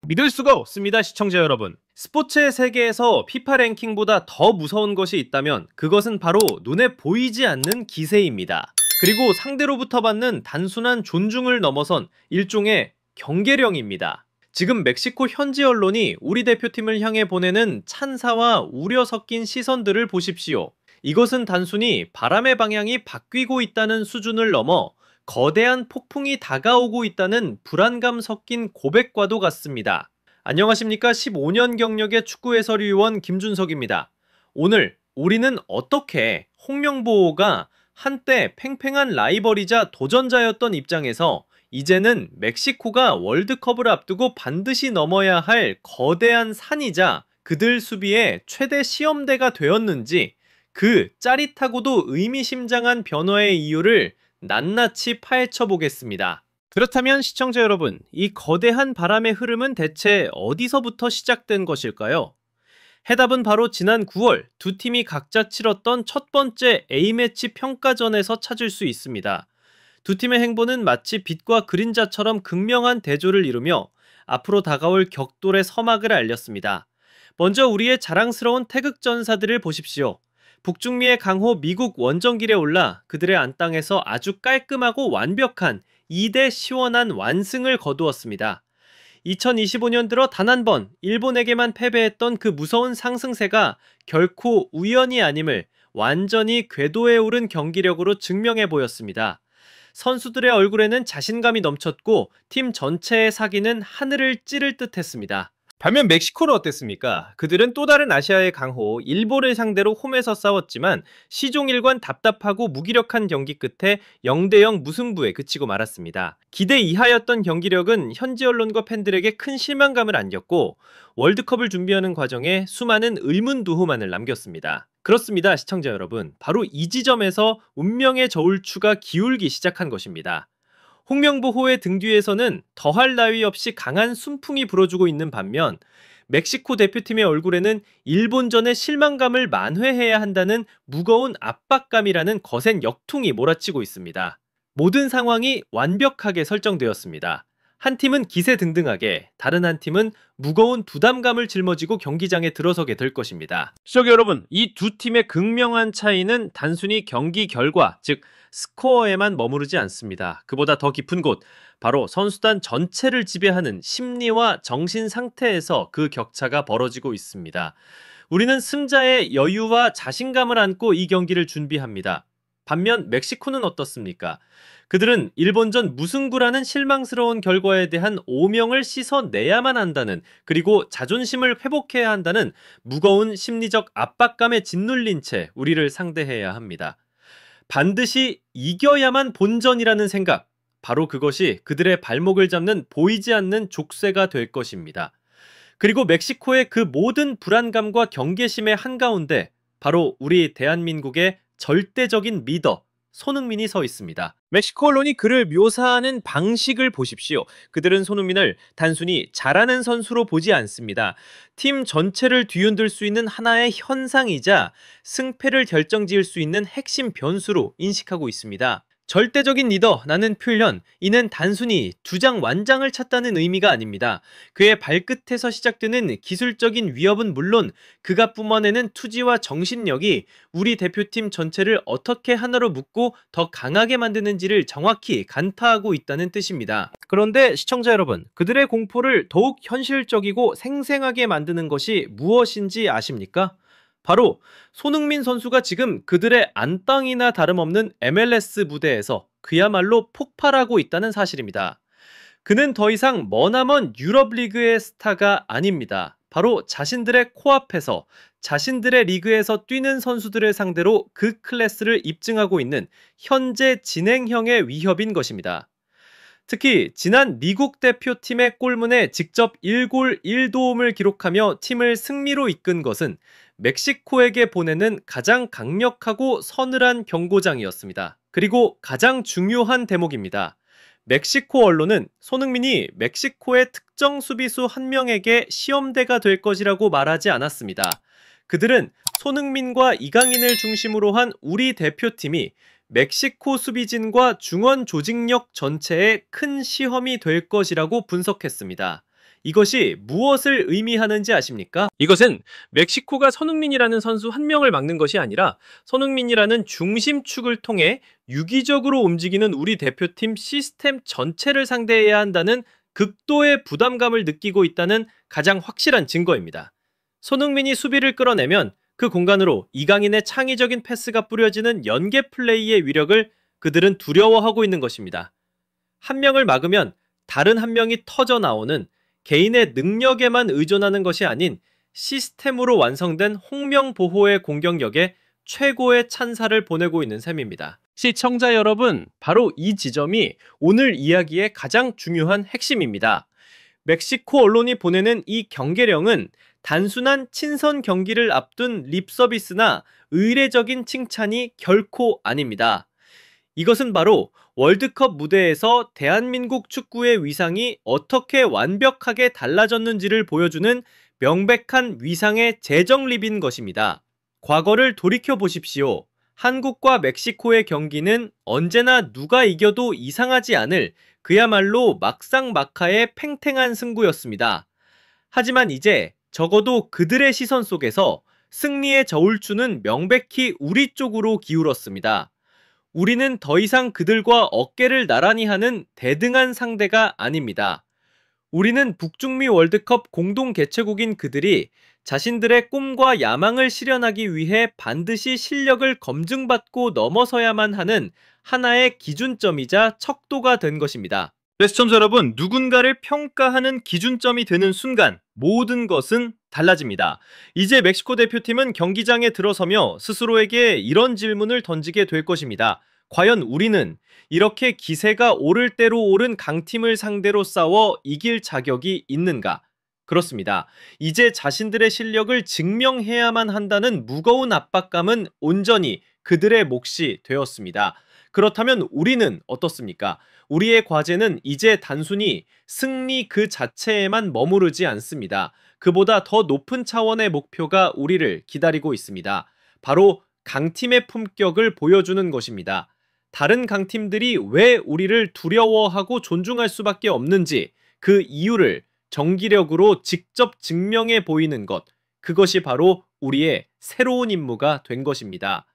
믿을 수가 없습니다, 시청자 여러분. 스포츠의 세계에서 피파 랭킹보다 더 무서운 것이 있다면 그것은 바로 눈에 보이지 않는 기세입니다. 그리고 상대로부터 받는 단순한 존중을 넘어선 일종의 경계령입니다. 지금 멕시코 현지 언론이 우리 대표팀을 향해 보내는 찬사와 우려 섞인 시선들을 보십시오. 이것은 단순히 바람의 방향이 바뀌고 있다는 수준을 넘어 거대한 폭풍이 다가오고 있다는 불안감 섞인 고백과도 같습니다. 안녕하십니까? 15년 경력의 축구 해설위원 김준석입니다. 오늘 우리는 어떻게 홍명보가 한때 팽팽한 라이벌이자 도전자였던 입장에서 이제는 멕시코가 월드컵을 앞두고 반드시 넘어야 할 거대한 산이자 그들 수비의 최대 시험대가 되었는지, 그 짜릿하고도 의미심장한 변화의 이유를 낱낱이 파헤쳐 보겠습니다. 그렇다면 시청자 여러분, 이 거대한 바람의 흐름은 대체 어디서부터 시작된 것일까요? 해답은 바로 지난 9월 두 팀이 각자 치렀던 첫 번째 A매치 평가전에서 찾을 수 있습니다. 두 팀의 행보는 마치 빛과 그림자처럼 극명한 대조를 이루며 앞으로 다가올 격돌의 서막을 알렸습니다. 먼저 우리의 자랑스러운 태극전사들을 보십시오. 북중미의 강호 미국 원정길에 올라 그들의 안땅에서 아주 깔끔하고 완벽한 2대 시원한 완승을 거두었습니다. 2025년 들어 단 한 번 일본에게만 패배했던 그 무서운 상승세가 결코 우연이 아님을 완전히 궤도에 오른 경기력으로 증명해 보였습니다. 선수들의 얼굴에는 자신감이 넘쳤고 팀 전체의 사기는 하늘을 찌를 듯 했습니다. 반면 멕시코는 어땠습니까? 그들은 또 다른 아시아의 강호 일본을 상대로 홈에서 싸웠지만 시종일관 답답하고 무기력한 경기 끝에 0대0 무승부에 그치고 말았습니다. 기대 이하였던 경기력은 현지 언론과 팬들에게 큰 실망감을 안겼고 월드컵을 준비하는 과정에 수많은 의문두호만을 남겼습니다. 그렇습니다, 시청자 여러분. 바로 이 지점에서 운명의 저울추가 기울기 시작한 것입니다. 홍명보호의 등 뒤에서는 더할 나위 없이 강한 순풍이 불어주고 있는 반면 멕시코 대표팀의 얼굴에는 일본전의 실망감을 만회해야 한다는 무거운 압박감이라는 거센 역퉁이 몰아치고 있습니다. 모든 상황이 완벽하게 설정되었습니다. 한 팀은 기세등등하게, 다른 한 팀은 무거운 부담감을 짊어지고 경기장에 들어서게 될 것입니다. 시청자 여러분, 이 두 팀의 극명한 차이는 단순히 경기 결과, 즉 스코어에만 머무르지 않습니다. 그보다 더 깊은 곳, 바로 선수단 전체를 지배하는 심리와 정신 상태에서 그 격차가 벌어지고 있습니다. 우리는 승자의 여유와 자신감을 안고 이 경기를 준비합니다. 반면 멕시코는 어떻습니까? 그들은 일본전 무승부라는 실망스러운 결과에 대한 오명을 씻어내야만 한다는, 그리고 자존심을 회복해야 한다는 무거운 심리적 압박감에 짓눌린 채 우리를 상대해야 합니다. 반드시 이겨야만 본전이라는 생각, 바로 그것이 그들의 발목을 잡는 보이지 않는 족쇄가 될 것입니다. 그리고 멕시코의 그 모든 불안감과 경계심의 한가운데 바로 우리 대한민국의 절대적인 리더 손흥민이 서 있습니다. 멕시코 언론이 그를 묘사하는 방식을 보십시오. 그들은 손흥민을 단순히 잘하는 선수로 보지 않습니다. 팀 전체를 뒤흔들 수 있는 하나의 현상이자 승패를 결정지을 수 있는 핵심 변수로 인식하고 있습니다. 절대적인 리더라는 표현, 이는 단순히 주장 완장을 찾다는 의미가 아닙니다. 그의 발끝에서 시작되는 기술적인 위협은 물론 그가 뿜어내는 투지와 정신력이 우리 대표팀 전체를 어떻게 하나로 묶고 더 강하게 만드는지를 정확히 간파하고 있다는 뜻입니다. 그런데 시청자 여러분, 그들의 공포를 더욱 현실적이고 생생하게 만드는 것이 무엇인지 아십니까? 바로 손흥민 선수가 지금 그들의 안땅이나 다름없는 MLS 무대에서 그야말로 폭발하고 있다는 사실입니다. 그는 더 이상 머나먼 유럽 리그의 스타가 아닙니다. 바로 자신들의 코앞에서 자신들의 리그에서 뛰는 선수들을 상대로 그 클래스를 입증하고 있는 현재 진행형의 위협인 것입니다. 특히 지난 미국 대표팀의 골문에 직접 1골 1도움을 기록하며 팀을 승리로 이끈 것은 멕시코에게 보내는 가장 강력하고 서늘한 경고장이었습니다. 그리고 가장 중요한 대목입니다. 멕시코 언론은 손흥민이 멕시코의 특정 수비수 한 명에게 시험대가 될 것이라고 말하지 않았습니다. 그들은 손흥민과 이강인을 중심으로 한 우리 대표팀이 멕시코 수비진과 중원 조직력 전체에 큰 시험이 될 것이라고 분석했습니다. 이것이 무엇을 의미하는지 아십니까? 이것은 멕시코가 손흥민이라는 선수 한 명을 막는 것이 아니라 손흥민이라는 중심축을 통해 유기적으로 움직이는 우리 대표팀 시스템 전체를 상대해야 한다는 극도의 부담감을 느끼고 있다는 가장 확실한 증거입니다. 손흥민이 수비를 끌어내면 그 공간으로 이강인의 창의적인 패스가 뿌려지는 연계 플레이의 위력을 그들은 두려워하고 있는 것입니다. 한 명을 막으면 다른 한 명이 터져 나오는 개인의 능력에만 의존하는 것이 아닌 시스템으로 완성된 홍명보호의 공격력에 최고의 찬사를 보내고 있는 셈입니다. 시청자 여러분, 바로 이 지점이 오늘 이야기의 가장 중요한 핵심입니다. 멕시코 언론이 보내는 이 경계령은 단순한 친선 경기를 앞둔 립서비스나 의례적인 칭찬이 결코 아닙니다. 이것은 바로 월드컵 무대에서 대한민국 축구의 위상이 어떻게 완벽하게 달라졌는지를 보여주는 명백한 위상의 재정립인 것입니다. 과거를 돌이켜 보십시오. 한국과 멕시코의 경기는 언제나 누가 이겨도 이상하지 않을 그야말로 막상막하의 팽팽한 승부였습니다. 하지만 이제 적어도 그들의 시선 속에서 승리의 저울추는 명백히 우리 쪽으로 기울었습니다. 우리는 더 이상 그들과 어깨를 나란히 하는 대등한 상대가 아닙니다. 우리는 북중미 월드컵 공동 개최국인 그들이 자신들의 꿈과 야망을 실현하기 위해 반드시 실력을 검증받고 넘어서야만 하는 하나의 기준점이자 척도가 된 것입니다. 시청자 여러분, 누군가를 평가하는 기준점이 되는 순간 모든 것은 달라집니다. 이제 멕시코 대표팀은 경기장에 들어서며 스스로에게 이런 질문을 던지게 될 것입니다. 과연 우리는 이렇게 기세가 오를 대로 오른 강팀을 상대로 싸워 이길 자격이 있는가? 그렇습니다. 이제 자신들의 실력을 증명해야만 한다는 무거운 압박감은 온전히 그들의 몫이 되었습니다. 그렇다면 우리는 어떻습니까? 우리의 과제는 이제 단순히 승리 그 자체에만 머무르지 않습니다. 그보다 더 높은 차원의 목표가 우리를 기다리고 있습니다. 바로 강팀의 품격을 보여주는 것입니다. 다른 강팀들이 왜 우리를 두려워하고 존중할 수밖에 없는지 그 이유를 정기력으로 직접 증명해 보이는 것, 그것이 바로 우리의 새로운 임무가 된 것입니다.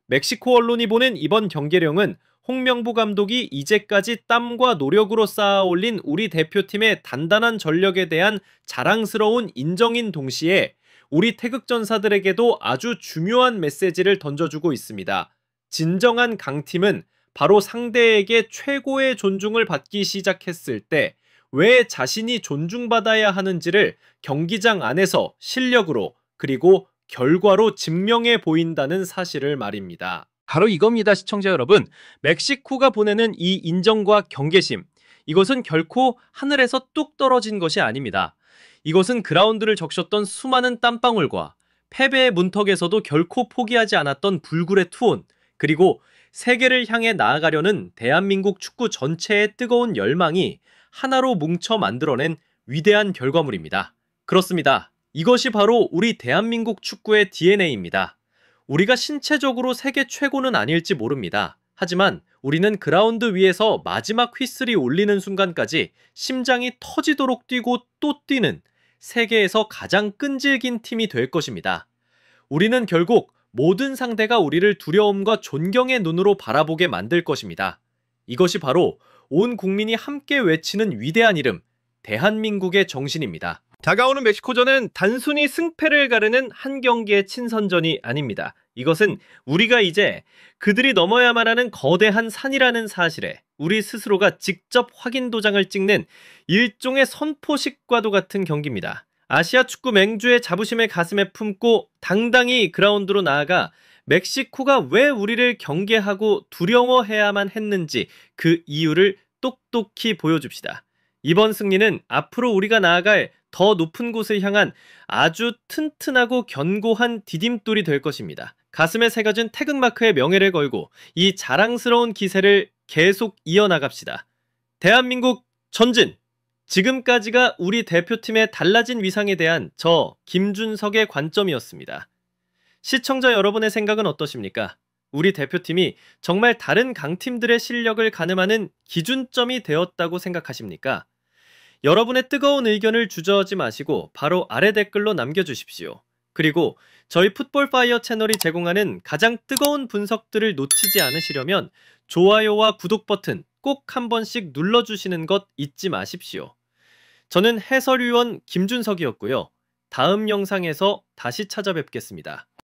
멕시코 언론이 보낸 이번 경계령은 홍명보 감독이 이제까지 땀과 노력으로 쌓아올린 우리 대표팀의 단단한 전력에 대한 자랑스러운 인정인 동시에 우리 태극전사들에게도 아주 중요한 메시지를 던져주고 있습니다. 진정한 강팀은 바로 상대에게 최고의 존중을 받기 시작했을 때 왜 자신이 존중받아야 하는지를 경기장 안에서 실력으로 그리고 결과로 증명해 보인다는 사실을 말입니다. 바로 이겁니다, 시청자 여러분. 멕시코가 보내는 이 인정과 경계심, 이것은 결코 하늘에서 뚝 떨어진 것이 아닙니다. 이것은 그라운드를 적셨던 수많은 땀방울과 패배의 문턱에서도 결코 포기하지 않았던 불굴의 투혼, 그리고 세계를 향해 나아가려는 대한민국 축구 전체의 뜨거운 열망이 하나로 뭉쳐 만들어낸 위대한 결과물입니다. 그렇습니다. 이것이 바로 우리 대한민국 축구의 DNA입니다. 우리가 신체적으로 세계 최고는 아닐지 모릅니다. 하지만 우리는 그라운드 위에서 마지막 휘슬이 울리는 순간까지 심장이 터지도록 뛰고 또 뛰는 세계에서 가장 끈질긴 팀이 될 것입니다. 우리는 결국 모든 상대가 우리를 두려움과 존경의 눈으로 바라보게 만들 것입니다. 이것이 바로 온 국민이 함께 외치는 위대한 이름, 대한민국의 정신입니다. 다가오는 멕시코전은 단순히 승패를 가르는 한 경기의 친선전이 아닙니다. 이것은 우리가 이제 그들이 넘어야만 하는 거대한 산이라는 사실에 우리 스스로가 직접 확인 도장을 찍는 일종의 선포식과도 같은 경기입니다. 아시아 축구 맹주의 자부심을 가슴에 품고 당당히 그라운드로 나아가 멕시코가 왜 우리를 경계하고 두려워해야만 했는지 그 이유를 똑똑히 보여줍시다. 이번 승리는 앞으로 우리가 나아갈 더 높은 곳을 향한 아주 튼튼하고 견고한 디딤돌이 될 것입니다. 가슴에 새겨진 태극마크의 명예를 걸고 이 자랑스러운 기세를 계속 이어나갑시다. 대한민국 전진! 지금까지가 우리 대표팀의 달라진 위상에 대한 저 김준석의 관점이었습니다. 시청자 여러분의 생각은 어떠십니까? 우리 대표팀이 정말 다른 강팀들의 실력을 가늠하는 기준점이 되었다고 생각하십니까? 여러분의 뜨거운 의견을 주저하지 마시고 바로 아래 댓글로 남겨주십시오. 그리고 저희 풋볼파이어 채널이 제공하는 가장 뜨거운 분석들을 놓치지 않으시려면 좋아요와 구독 버튼 꼭 한 번씩 눌러주시는 것 잊지 마십시오. 저는 해설위원 김준석이었고요. 다음 영상에서 다시 찾아뵙겠습니다.